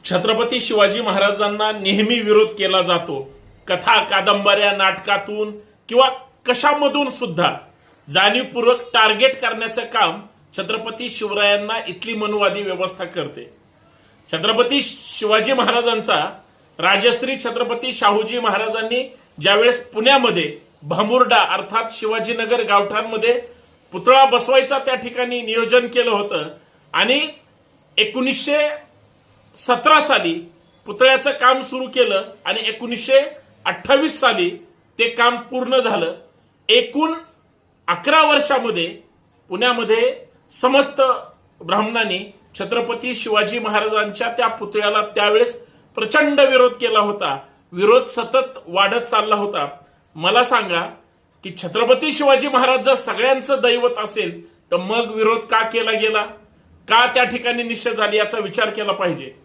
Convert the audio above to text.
छत्रपती शिवाजी महाराजांना नेहमी विरोध केला जातो. कथा, कादंबऱ्या, नाटकातून किंवा कशामधून सुद्धा जाणीवपूर्वक टार्गेट करण्याचं काम छत्रपती शिवरायांना इथली मनुवादी व्यवस्था करते. छत्रपती शिवाजी महाराजांचा राजश्री छत्रपती शाहूजी महाराजांनी ज्यावेळेस पुण्यामध्ये भांबुर्डा अर्थात शिवाजीनगर गावठाणमध्ये पुतळा बसवायचा त्या ठिकाणी नियोजन केलं होतं आणि 1917 साली पुतळ्याचं काम सुरू केलं आणि 1928 साली ते काम पूर्ण झालं. एकूण 11 वर्षामध्ये पुण्यामध्ये समस्त ब्राह्मणांनी छत्रपती शिवाजी महाराजांच्या त्या पुतळ्याला त्यावेळेस प्रचंड विरोध केला होता. विरोध सतत वाढत चालला होता. मला सांगा की छत्रपती शिवाजी महाराज जर सगळ्यांचं दैवत असेल तर मग विरोध का केला गेला, का त्या ठिकाणी निषेध झाली याचा विचार केला पाहिजे.